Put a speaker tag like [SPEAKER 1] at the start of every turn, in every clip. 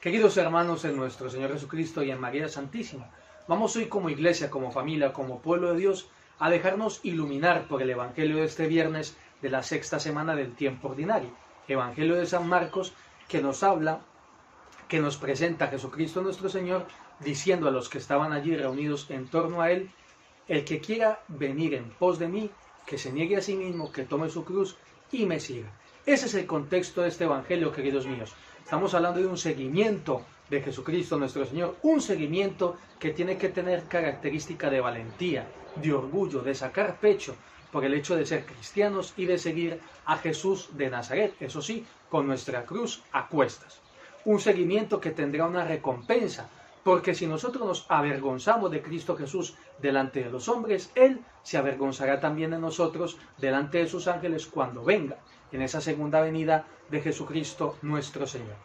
[SPEAKER 1] Queridos hermanos en nuestro Señor Jesucristo y en María Santísima, vamos hoy como iglesia, como familia, como pueblo de Dios, a dejarnos iluminar por el Evangelio de este viernes de la sexta semana del tiempo ordinario. Evangelio de San Marcos, que nos habla, que nos presenta a Jesucristo nuestro Señor, diciendo a los que estaban allí reunidos en torno a Él: el que quiera venir en pos de mí, que se niegue a sí mismo, que tome su cruz y me siga. Ese es el contexto de este Evangelio, queridos míos. Estamos hablando de un seguimiento de Jesucristo nuestro Señor, un seguimiento que tiene que tener característica de valentía, de orgullo, de sacar pecho por el hecho de ser cristianos y de seguir a Jesús de Nazaret, eso sí, con nuestra cruz a cuestas. Un seguimiento que tendrá una recompensa, porque si nosotros nos avergonzamos de Cristo Jesús delante de los hombres, Él se avergonzará también de nosotros delante de sus ángeles cuando venga, en esa segunda venida de Jesucristo nuestro Señor.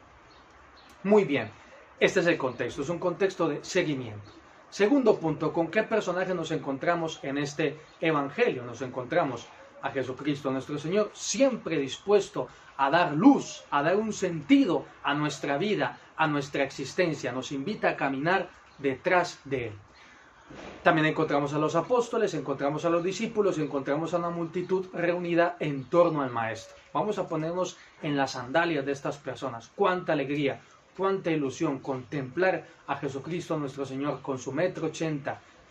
[SPEAKER 1] Muy bien, este es el contexto, es un contexto de seguimiento. Segundo punto, ¿con qué personaje nos encontramos en este Evangelio? Nos encontramos a Jesucristo nuestro Señor, siempre dispuesto a dar luz, a dar un sentido a nuestra vida, a nuestra existencia. Nos invita a caminar detrás de Él. También encontramos a los apóstoles, encontramos a los discípulos, encontramos a una multitud reunida en torno al Maestro. Vamos a ponernos en las sandalias de estas personas. Cuánta alegría, cuánta ilusión contemplar a Jesucristo nuestro Señor con su 1,80 m,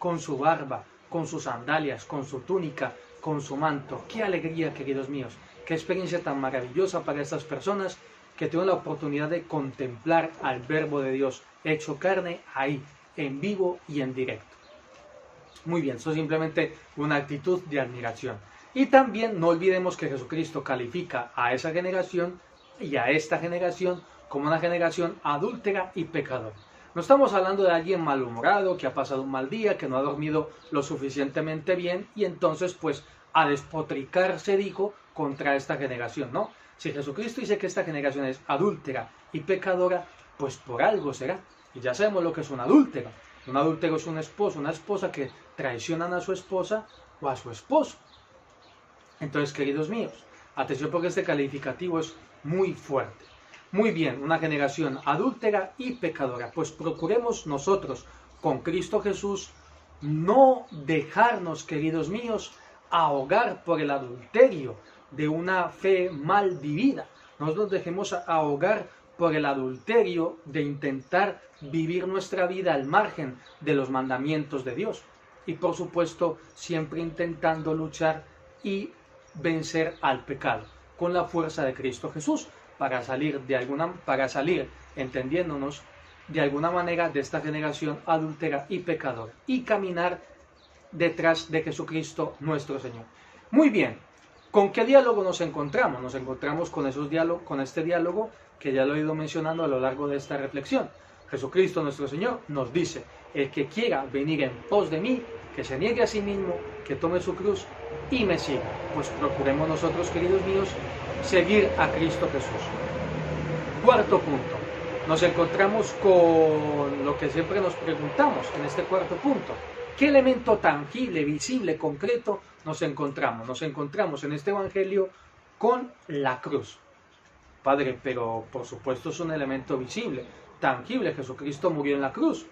[SPEAKER 1] con su barba, con sus sandalias, con su túnica, con su manto. Qué alegría, queridos míos, qué experiencia tan maravillosa para estas personas que tienen la oportunidad de contemplar al Verbo de Dios hecho carne ahí, en vivo y en directo. Muy bien, eso es simplemente una actitud de admiración. Y también no olvidemos que Jesucristo califica a esa generación y a esta generación como una generación adúltera y pecadora. No estamos hablando de alguien malhumorado, que ha pasado un mal día, que no ha dormido lo suficientemente bien y entonces pues a despotricar se dijo contra esta generación, ¿no? Si Jesucristo dice que esta generación es adúltera y pecadora, pues por algo será. Y ya sabemos lo que es un adúltero. Un adúltero es un esposo, una esposa que traicionan a su esposa o a su esposo. Entonces, queridos míos, atención porque este calificativo es muy fuerte. Muy bien, una generación adúltera y pecadora. Pues procuremos nosotros, con Cristo Jesús, no dejarnos, queridos míos, ahogar por el adulterio de una fe mal vivida. No nos dejemos ahogar por el adulterio de intentar vivir nuestra vida al margen de los mandamientos de Dios. Y por supuesto, siempre intentando luchar y vencer al pecado con la fuerza de Cristo Jesús para salir entendiéndonos de alguna manera de esta generación adúltera y pecadora y caminar detrás de Jesucristo nuestro Señor. Muy bien, ¿con qué diálogo nos encontramos? Nos encontramos con este diálogo que ya lo he ido mencionando a lo largo de esta reflexión. Jesucristo nuestro Señor nos dice: el que quiera venir en pos de mí, que se niegue a sí mismo, que tome su cruz y me siga. Pues procuremos nosotros, queridos míos, seguir a Cristo Jesús. Cuarto punto, nos encontramos con lo que siempre nos preguntamos en este cuarto punto. ¿Qué elemento tangible, visible, concreto nos encontramos? Nos encontramos en este Evangelio con la cruz. Padre, pero por supuesto es un elemento visible, tangible. Jesucristo murió en la cruz.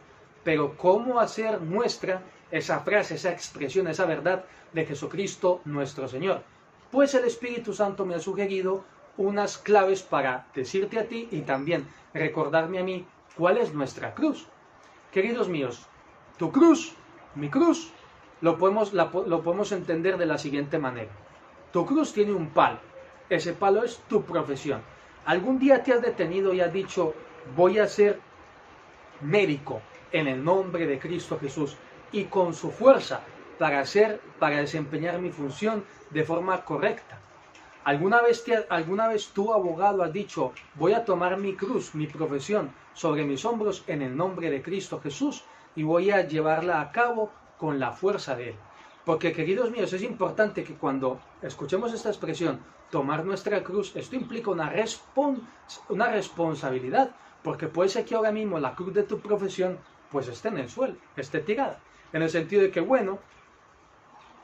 [SPEAKER 1] Pero ¿cómo hacer nuestra esa frase, esa expresión, esa verdad de Jesucristo nuestro Señor? Pues el Espíritu Santo me ha sugerido unas claves para decirte a ti y también recordarme a mí cuál es nuestra cruz. Queridos míos, tu cruz, mi cruz, lo podemos entender de la siguiente manera. Tu cruz tiene un palo. Ese palo es tu profesión. ¿Algún día te has detenido y has dicho: voy a ser médico en el nombre de Cristo Jesús y con su fuerza para desempeñar mi función de forma correcta? ¿Alguna vez tú, abogado, has dicho: voy a tomar mi cruz, mi profesión, sobre mis hombros en el nombre de Cristo Jesús y voy a llevarla a cabo con la fuerza de Él? Porque, queridos míos, es importante que cuando escuchemos esta expresión, tomar nuestra cruz, esto implica una responsabilidad, porque puede ser que ahora mismo la cruz de tu profesión pues esté en el suelo, esté tirada, en el sentido de que, bueno,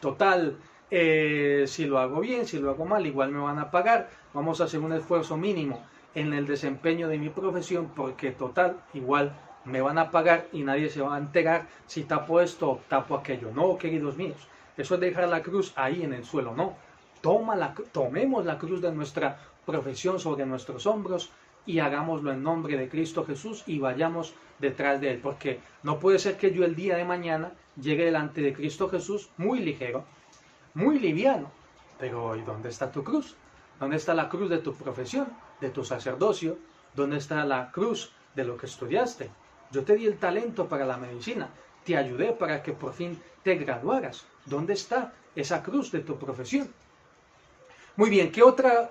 [SPEAKER 1] total, si lo hago bien, si lo hago mal, igual me van a pagar, vamos a hacer un esfuerzo mínimo en el desempeño de mi profesión, porque total, igual me van a pagar y nadie se va a enterar si tapo esto o tapo aquello. No, queridos míos, eso es dejar la cruz ahí en el suelo, no. Tomemos la cruz de nuestra profesión sobre nuestros hombros y hagámoslo en nombre de Cristo Jesús y vayamos detrás de Él, porque no puede ser que yo el día de mañana llegue delante de Cristo Jesús muy ligero, muy liviano. Pero ¿y dónde está tu cruz? ¿Dónde está la cruz de tu profesión, de tu sacerdocio? ¿Dónde está la cruz de lo que estudiaste? Yo te di el talento para la medicina, te ayudé para que por fin te graduaras. ¿Dónde está esa cruz de tu profesión? Muy bien,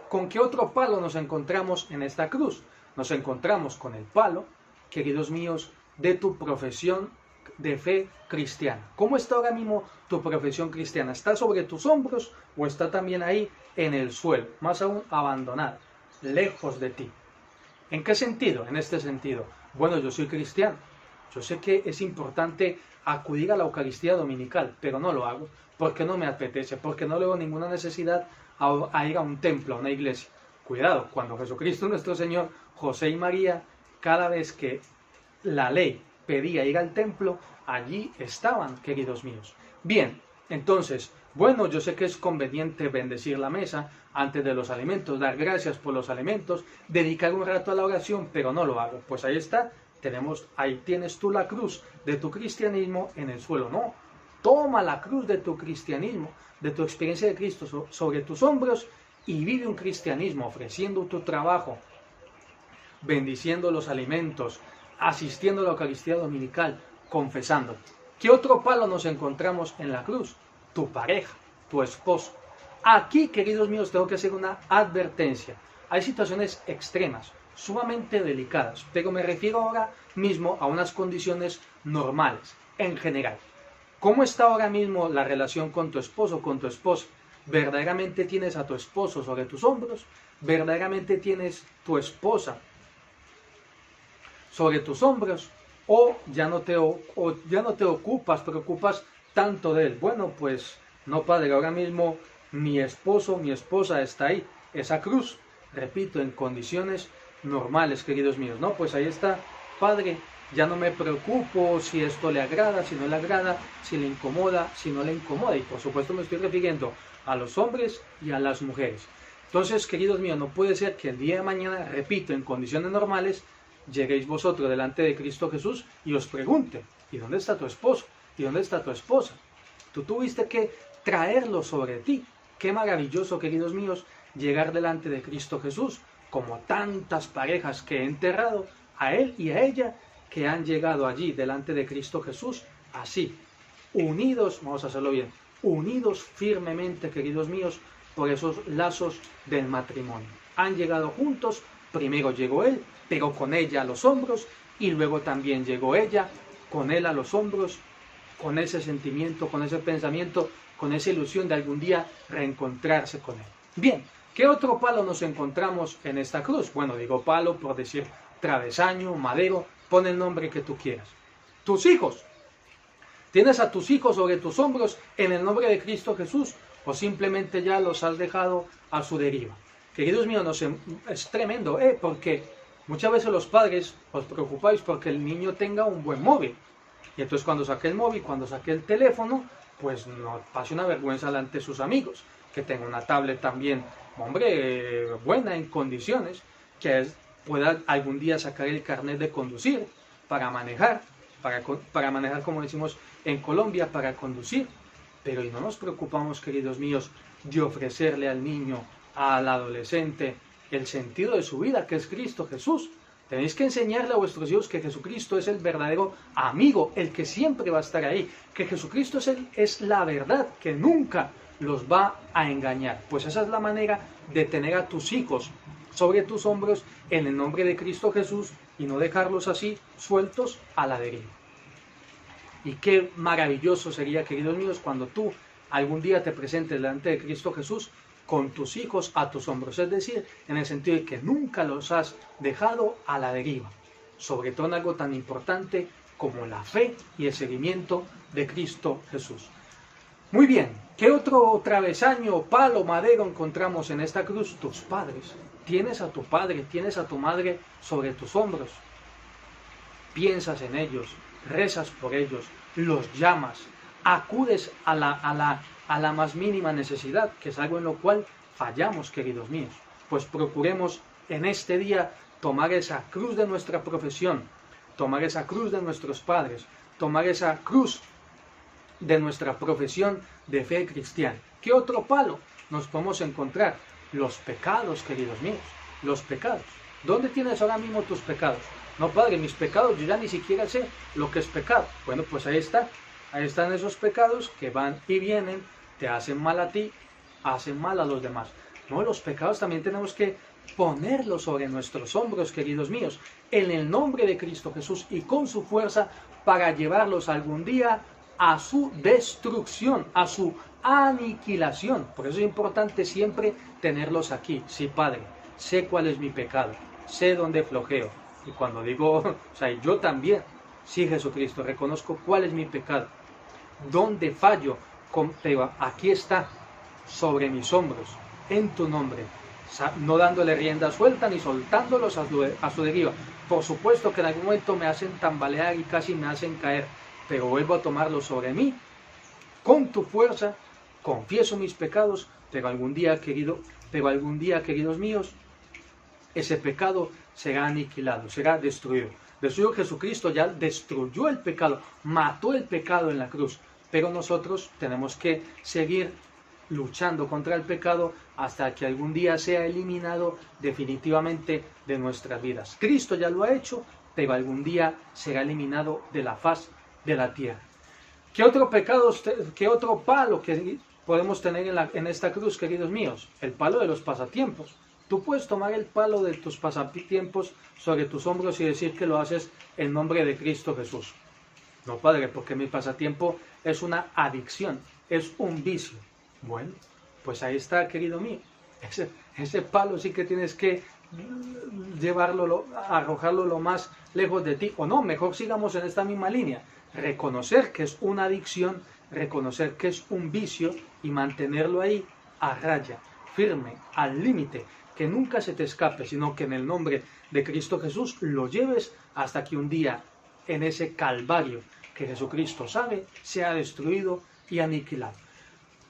[SPEAKER 1] ¿con qué otro palo nos encontramos en esta cruz? Nos encontramos con el palo, queridos míos, de tu profesión de fe cristiana. ¿Cómo está ahora mismo tu profesión cristiana? ¿Está sobre tus hombros o está también ahí en el suelo? Más aún, abandonada, lejos de ti. ¿En qué sentido? En este sentido. Bueno, yo soy cristiano. Yo sé que es importante acudir a la Eucaristía dominical, pero no lo hago porque no me apetece, porque no le veo ninguna necesidad a ir a un templo, a una iglesia. Cuidado, cuando Jesucristo nuestro Señor, José y María, cada vez que la ley pedía ir al templo, allí estaban, queridos míos. Bien, entonces, bueno, yo sé que es conveniente bendecir la mesa antes de los alimentos, dar gracias por los alimentos, dedicar un rato a la oración, pero no lo hago. Pues ahí está, ahí tienes tú la cruz de tu cristianismo en el suelo. No, toma la cruz de tu cristianismo, de tu experiencia de Cristo sobre tus hombros y vive un cristianismo ofreciendo tu trabajo, bendiciendo los alimentos, asistiendo a la Eucaristía dominical, confesando. ¿Qué otro palo nos encontramos en la cruz? Tu pareja, tu esposo. Aquí, queridos míos, tengo que hacer una advertencia. Hay situaciones extremas, sumamente delicadas, pero me refiero ahora mismo a unas condiciones normales, en general. ¿Cómo está ahora mismo la relación con tu esposo, con tu esposa? ¿Verdaderamente tienes a tu esposo sobre tus hombros? ¿Verdaderamente tienes tu esposa sobre tus hombros? ¿O ya no te preocupas tanto de él? Bueno, pues no, padre, ahora mismo mi esposo, mi esposa está ahí. Esa cruz, repito, en condiciones normales, queridos míos. No, pues ahí está, padre. Ya no me preocupo si esto le agrada, si no le agrada, si le incomoda, si no le incomoda. Y por supuesto me estoy refiriendo a los hombres y a las mujeres. Entonces, queridos míos, no puede ser que el día de mañana, repito, en condiciones normales, lleguéis vosotros delante de Cristo Jesús y os pregunte, ¿y dónde está tu esposo? ¿Y dónde está tu esposa? Tú tuviste que traerlo sobre ti. Qué maravilloso, queridos míos, llegar delante de Cristo Jesús, como tantas parejas que he enterrado, a él y a ella, que han llegado allí delante de Cristo Jesús, así, unidos, vamos a hacerlo bien, unidos firmemente, queridos míos, por esos lazos del matrimonio. Han llegado juntos, primero llegó él, pero con ella a los hombros, y luego también llegó ella, con él a los hombros, con ese sentimiento, con ese pensamiento, con esa ilusión de algún día reencontrarse con él. Bien, ¿qué otro palo nos encontramos en esta cruz? Bueno, digo palo por decir travesaño, madero, pon el nombre que tú quieras. Tus hijos. ¿Tienes a tus hijos sobre tus hombros en el nombre de Cristo Jesús? ¿O simplemente ya los has dejado a su deriva? Queridos míos, es tremendo, porque muchas veces los padres os preocupáis porque el niño tenga un buen móvil. Y entonces cuando saque el móvil, cuando saque el teléfono, pues no pase una vergüenza delante de sus amigos. Que tenga una tablet también, hombre, buena, en condiciones, que pueda algún día sacar el carnet de conducir para manejar, como decimos en Colombia, para conducir. Pero y no nos preocupamos, queridos míos, de ofrecerle al niño, al adolescente, el sentido de su vida, que es Cristo Jesús. Tenéis que enseñarle a vuestros hijos que Jesucristo es el verdadero amigo, el que siempre va a estar ahí, que Jesucristo es la verdad, que nunca los va a engañar. Pues esa es la manera de tener a tus hijos sobre tus hombros en el nombre de Cristo Jesús y no dejarlos así sueltos a la deriva. Y qué maravilloso sería, queridos míos, cuando tú algún día te presentes delante de Cristo Jesús con tus hijos a tus hombros, es decir, en el sentido de que nunca los has dejado a la deriva, sobre todo en algo tan importante como la fe y el seguimiento de Cristo Jesús. Muy bien, ¿qué otro travesaño, palo, madero encontramos en esta cruz? Tus padres. tienes a tu padre, tienes a tu madre sobre tus hombros. Piensas en ellos, rezas por ellos, los llamas, acudes a la más mínima necesidad, que es algo en lo cual fallamos, queridos míos. Pues procuremos en este día tomar esa cruz de nuestra profesión, tomar esa cruz de nuestros padres, tomar esa cruz de nuestra profesión de fe cristiana. ¿Qué otro palo nos podemos encontrar? Los pecados, queridos míos, los pecados. ¿Dónde tienes ahora mismo tus pecados? No, padre, mis pecados, yo ya ni siquiera sé lo que es pecado. Bueno, pues ahí está. Ahí están esos pecados que van y vienen, te hacen mal a ti, hacen mal a los demás. No, los pecados también tenemos que ponerlos sobre nuestros hombros, queridos míos, en el nombre de Cristo Jesús y con su fuerza para llevarlos algún día a su destrucción, a su aniquilación. Por eso es importante siempre tenerlos aquí. Sí, Padre, sé cuál es mi pecado, sé dónde flojeo. Y cuando digo, o sea, yo también, sí, Jesucristo, reconozco cuál es mi pecado, dónde fallo, pero aquí está, sobre mis hombros, en tu nombre, no dándole rienda suelta ni soltándolos a su deriva. Por supuesto que en algún momento me hacen tambalear y casi me hacen caer, pero vuelvo a tomarlos sobre mí, con tu fuerza, confieso mis pecados, pero algún día, queridos míos, ese pecado será aniquilado, será destruido. Jesucristo ya destruyó el pecado, mató el pecado en la cruz, pero nosotros tenemos que seguir luchando contra el pecado hasta que algún día sea eliminado definitivamente de nuestras vidas. Cristo ya lo ha hecho, pero algún día será eliminado de la faz de la tierra. ¿Qué otro pecado, qué otro palo que podemos tener en esta cruz, queridos míos? El palo de los pasatiempos. Tú puedes tomar el palo de tus pasatiempos sobre tus hombros y decir que lo haces en nombre de Cristo Jesús. No, Padre, porque mi pasatiempo es una adicción, es un vicio. Bueno, pues ahí está, querido mío. Ese palo sí que tienes que llevarlo, arrojarlo lo más lejos de ti. O no, mejor sigamos en esta misma línea. Reconocer que es una adicción, reconocer que es un vicio y mantenerlo ahí a raya, firme, al límite. Que nunca se te escape, sino que en el nombre de Cristo Jesús lo lleves hasta que un día en ese calvario que Jesucristo sabe sea destruido y aniquilado.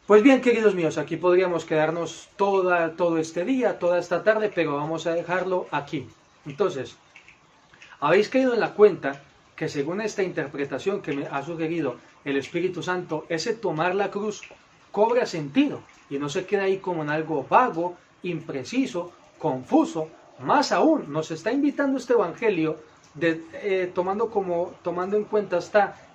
[SPEAKER 1] Pues bien, queridos míos, aquí podríamos quedarnos todo este día, toda esta tarde, pero vamos a dejarlo aquí. Entonces, habéis caído en la cuenta que según esta interpretación que me ha sugerido el Espíritu Santo, ese tomar la cruz cobra sentido y no se queda ahí como en algo vago, impreciso, confuso. Más aún, nos está invitando este evangelio, tomando en cuenta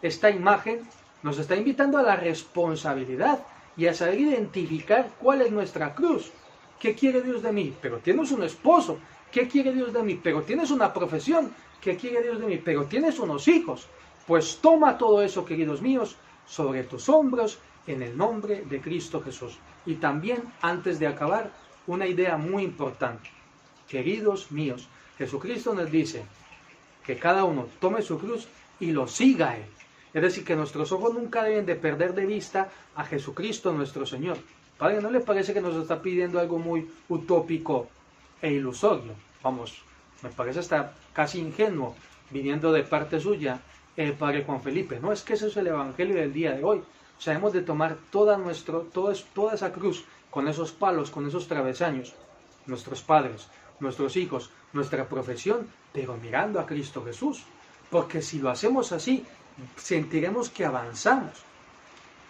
[SPEAKER 1] esta imagen, nos está invitando a la responsabilidad y a saber identificar cuál es nuestra cruz. ¿Qué quiere Dios de mí? Pero tienes un esposo. ¿Qué quiere Dios de mí? Pero tienes una profesión. ¿Qué quiere Dios de mí? Pero tienes unos hijos. Pues toma todo eso, queridos míos, sobre tus hombros en el nombre de Cristo Jesús. Y también, antes de acabar, una idea muy importante. Queridos míos, Jesucristo nos dice que cada uno tome su cruz y lo siga a Él. Es decir, que nuestros ojos nunca deben de perder de vista a Jesucristo nuestro Señor. Padre, ¿no le parece que nos está pidiendo algo muy utópico e ilusorio? Vamos, me parece hasta casi ingenuo, viniendo de parte suya, Padre Juan Felipe. No, es que ese es el evangelio del día de hoy. O sea, hemos de tomar toda esa cruz, con esos palos, con esos travesaños, nuestros padres, nuestros hijos, nuestra profesión, pero mirando a Cristo Jesús. Porque si lo hacemos así, sentiremos que avanzamos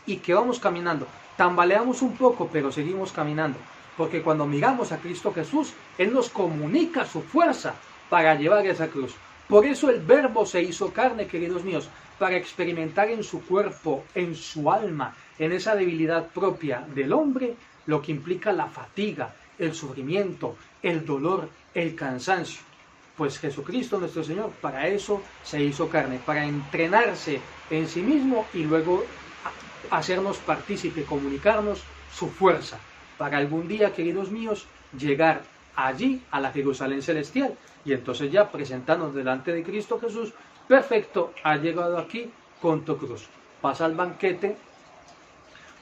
[SPEAKER 1] y que vamos caminando. Tambaleamos un poco, pero seguimos caminando. Porque cuando miramos a Cristo Jesús, Él nos comunica su fuerza para llevar esa cruz. Por eso el Verbo se hizo carne, queridos míos, para experimentar en su cuerpo, en su alma, en esa debilidad propia del hombre, lo que implica la fatiga, el sufrimiento, el dolor, el cansancio. Pues Jesucristo nuestro Señor para eso se hizo carne, para entrenarse en sí mismo y luego hacernos partícipe, comunicarnos su fuerza, para algún día, queridos míos, llegar allí a la Jerusalén celestial y entonces ya presentarnos delante de Cristo Jesús. Perfecto, ha llegado aquí con tu cruz. Pasa al banquete,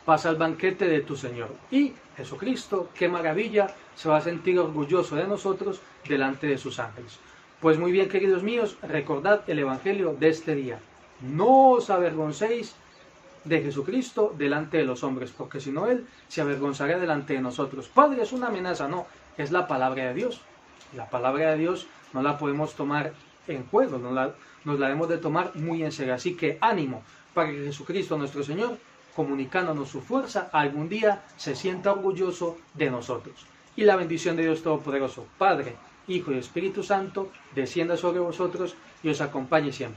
[SPEAKER 1] pasa al banquete de tu Señor. Y Jesucristo, qué maravilla, se va a sentir orgulloso de nosotros delante de sus ángeles. Pues muy bien, queridos míos, recordad el Evangelio de este día. No os avergoncéis de Jesucristo delante de los hombres, porque si no Él se avergonzará delante de nosotros. Padre, es una amenaza, no, es la palabra de Dios. La palabra de Dios no la podemos tomar en juego, nos la debemos de tomar muy en serio. Así que ánimo para que Jesucristo nuestro Señor, comunicándonos su fuerza, algún día se sienta orgulloso de nosotros. Y la bendición de Dios Todopoderoso, Padre, Hijo y Espíritu Santo, descienda sobre vosotros y os acompañe siempre.